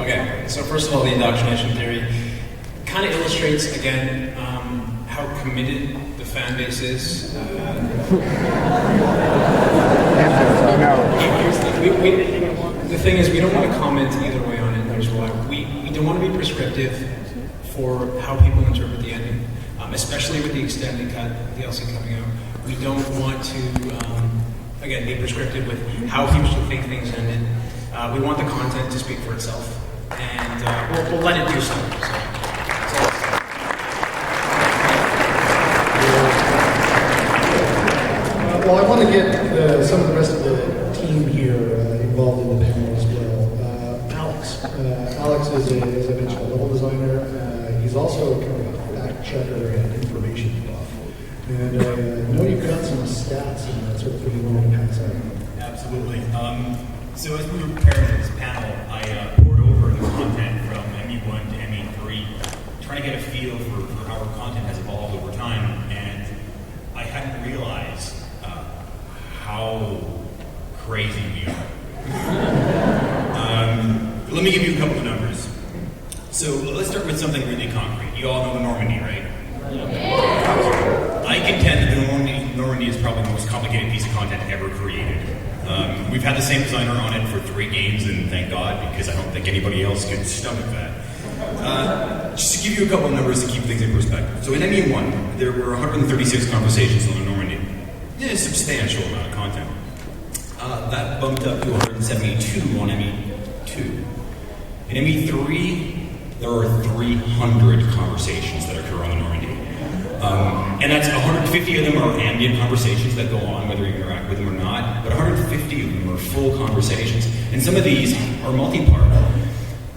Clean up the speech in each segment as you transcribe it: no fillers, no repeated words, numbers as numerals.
Okay, so first of all, the indoctrination theory kind of illustrates, again, how committed the fan base is. The thing is, we don't want to comment either way on it. Here's why. We don't want to be prescriptive for how people interpret the ending, especially with the extended cut, DLC coming out. We don't want to, again, be prescriptive with how people should think things ended. We want the content to speak for itself, and we'll let it do so. Well, I want to get some of the rest of the team here involved in the panel as well. Alex. Alex is, as I mentioned, a level designer. He's also kind of a fact checker and information buff. And I know you've got some stats and that sort of thing you want to pass out. Absolutely. So as we were preparing for this panel, I poured over the content from ME1 to ME3, trying to get a feel for how our content has evolved over time, and I hadn't realized how crazy we are. Let me give you a couple of numbers. So let's start with something really concrete. You all know the Normandy, right? Yeah. I contend that the Normandy is probably the most complicated piece of content ever created. We've had the same designer on it for 3 games, and thank God, because I don't think anybody else could stomach that. Just to give you a couple of numbers to keep things in perspective. So in ME1, there were 136 conversations on the Normandy. A substantial amount of content. That bumped up to 172 on ME2. In ME3, there are 300 conversations that occur on the Normandy. And that's 150 of them are ambient conversations that go on whether you interact with them or not, but 150 of them are full conversations. And some of these are multi-part.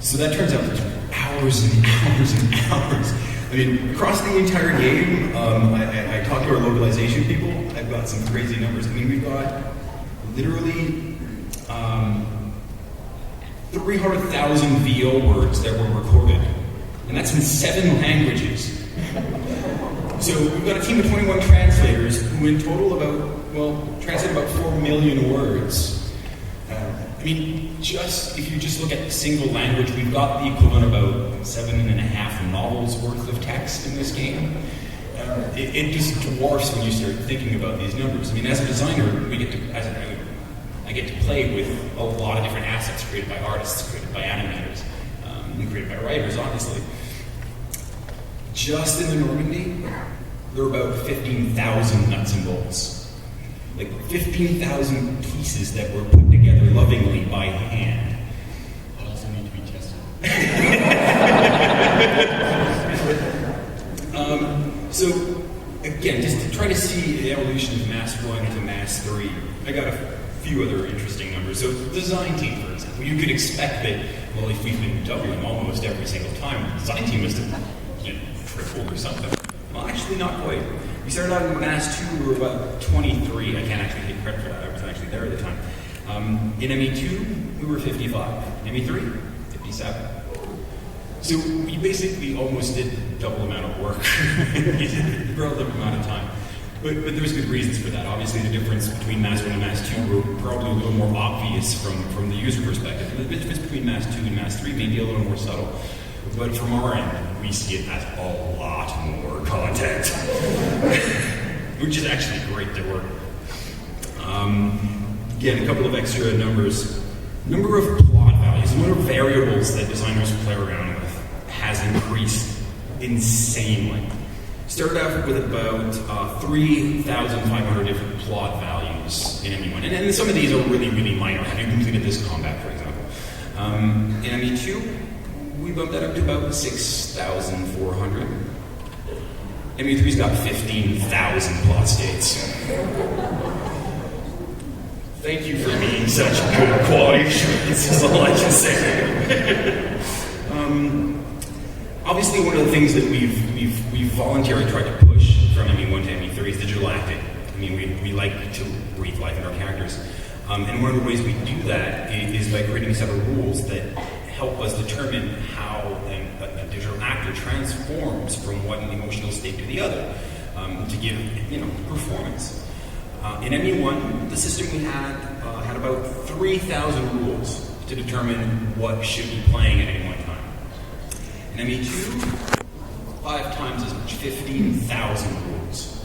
So that turns out there's hours and hours and hours. I mean, across the entire game, I talked to our localization people, I've got some crazy numbers. I mean, we've got literally 300,000 VO words that were recorded, and that's in 7 languages. So we've got a team of 21 translators who in total translate about 4 million words. I mean, if you just look at the single language, we've got the equivalent of about 7.5 novels worth of text in this game. It just dwarfs when you start thinking about these numbers. I mean, as a designer, I get to play with a lot of different assets created by artists, created by animators, and created by writers, obviously. Just in the Normandy, there are about 15,000 nuts and bolts. Like 15,000 pieces that were put together lovingly by hand. That also need to be tested. So, again, just to try to see the evolution of Mass 1 to Mass 3, I got a few other interesting numbers. So, design team, for example, you could expect that, well, if we've been doubling almost every single time, the design team must have tripled or something. Well, actually, not quite. We started out in Mass 2, we were about 23. I can't actually take credit for that, I wasn't actually there at the time. In ME2, we were 55. ME3, 57. So we basically almost did the double amount of work in a relative amount of time. But there's good reasons for that. Obviously, the difference between Mass 1 and Mass 2 were probably a little more obvious from the user perspective. The difference between Mass 2 and Mass 3 may be a little more subtle. But from our end, we see it as a lot more content, which is actually great to work with. Again, a couple of extra numbers. Number of plot values, the number of variables that designers play around with has increased insanely. Started out with about 3,500 different plot values in ME1. And some of these are really, really minor. Have you completed this combat, for example? In ME2, we bumped that up to about 6,400. ME3's got 15,000 plot states. Thank you for being such good quality assurance, is all I can say. Obviously, one of the things that we've voluntarily tried to push from ME1 to ME3 is digital acting. I mean, we like to breathe life in our characters. And one of the ways we do that is by creating a set of rules that help us determine how a digital actor transforms from one emotional state to the other to give, performance. In ME1, the system we had about 3,000 rules to determine what should be playing at any one time. In ME2, 5 times as much, 15,000 rules.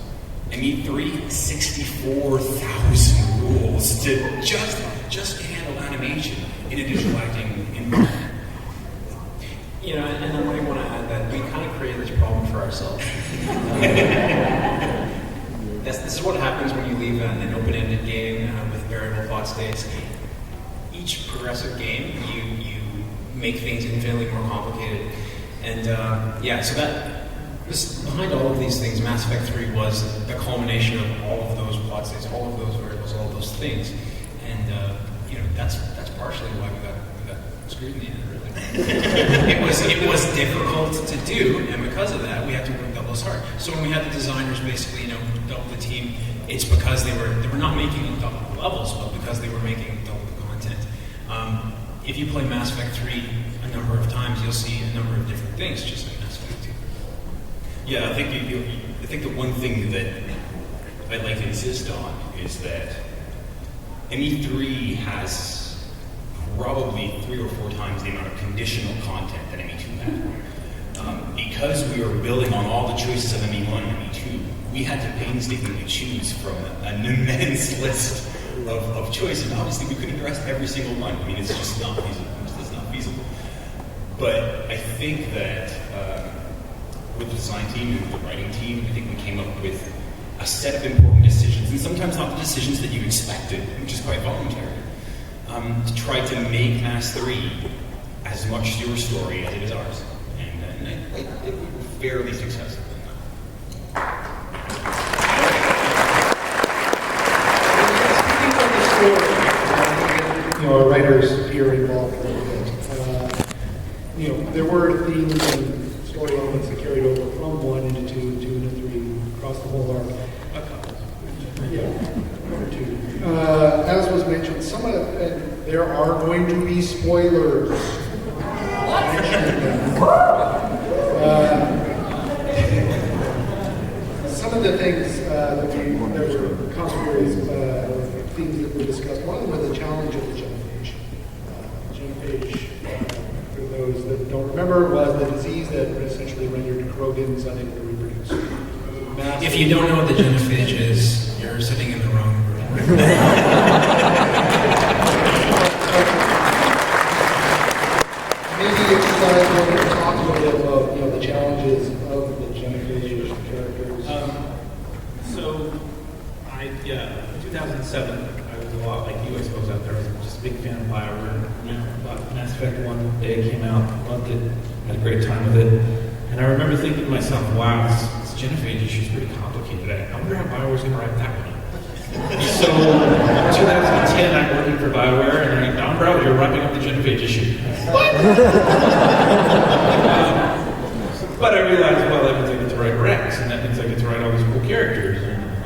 ME3, 64,000 rules to just handle animation in a digital acting environment. You know, and I might want to add that we kind of created this problem for ourselves. This is what happens when you leave an open-ended game with variable plot states. Each progressive game, you make things infinitely more complicated. And so behind all of these things, Mass Effect 3 was the culmination of all of those plot states, all of those variables, all of those things. And that's partially why we got screwed in the end, really. It was difficult to do, and because of that, we had to work double as hard. So when we had the designers basically, double the team, it's because they were not making double the levels, but because they were making double the content. If you play Mass Effect 3 a number of times, you'll see a number of different things just like Mass Effect 2. Yeah, I think the one thing that I'd like to insist on is that ME3 has probably 3 or 4 times the amount of conditional content that ME2 had. Because we were building on all the choices of ME1 and ME2, we had to painstakingly choose from an immense list of choices. Obviously, we couldn't address every single one. I mean, it's just not feasible. It's not feasible. But I think that with the design team and the writing team, I think we came up with a set of important decisions, and sometimes not the decisions that you expected, which is quite voluntary, to try to make Mass 3 as much your story as it is ours. And I think we were fairly successful in that. Our writers here involved a little bit. There were themes and story elements that carried over from 1 into 2, 2 into 3, across the whole arc. Yeah, 1 or 2. As was mentioned, there are going to be spoilers. Some of the things that were conspiracies, themes that were discussed. One of them was the challenge of the genophage. Genophage, for those that don't remember, was the disease that essentially rendered Krogans unable to reproduce. If you don't know what the genophage is, you're sitting in the wrong room. Maybe if you guys want to talk a little bit about the challenges of the genophage characters. In 2007, I was a lot like you, I suppose, out there. I was just a big fan of BioWare. Mass Effect 1 day came out, loved it, had a great time with it. And I remember thinking to myself, wow, this genophage issue is pretty complicated. I wonder how BioWare's going to write that one up. So, in 2010, I'm working for BioWare, and they're like, Don Brown, you're wrapping up the genophage issue. What? But I realized, well, that means I get to write Rex, and that means I get to write all these cool characters.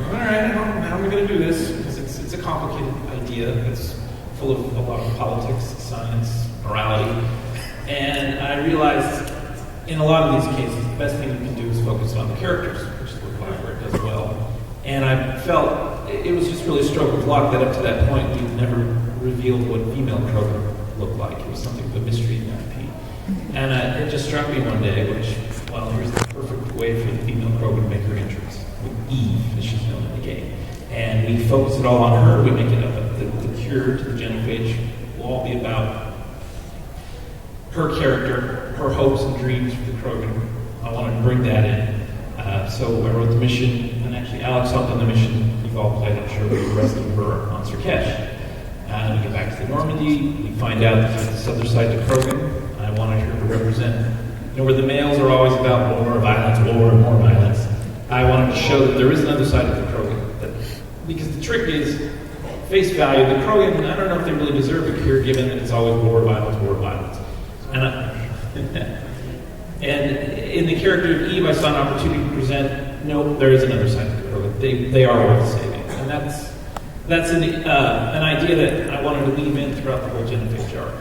All right, how am I going to do this? Because it's a complicated idea. It's full of a lot of politics, science, morality. And I realized in a lot of these cases, the best thing you can do is focus on the characters, which is what BioWare does well. And I felt it was just really a stroke of luck that up to that point, we'd never revealed what female Krogan looked like. It was something of a mystery in the IP. And it just struck me one day, here's the perfect way for the female Krogan to make her entrance. With Eve, as she's known in the game. And we focus it all on her. We make it the cure to the genophage will all be about her character, her hopes and dreams for the Krogan. I wanted to bring that in. So I wrote the mission, and actually Alex helped on the mission. You've all played, I'm sure, with the rest of her on Sirkesh. And we get back to the Normandy. We find out that there's this other side to Krogan. I wanted her to represent, where the males are always about war, violence, war, and more violence. I wanted to show that there is another side of the Krogan. Because the trick is, face value, the Krogan, I don't know if they really deserve a cure given that it's always war, violence, war, violence. And in the character of Eve, I saw an opportunity to present, no, there is another side to the Krogan. They are worth saving. And that's an idea that I wanted to weave in throughout the whole genophage arc.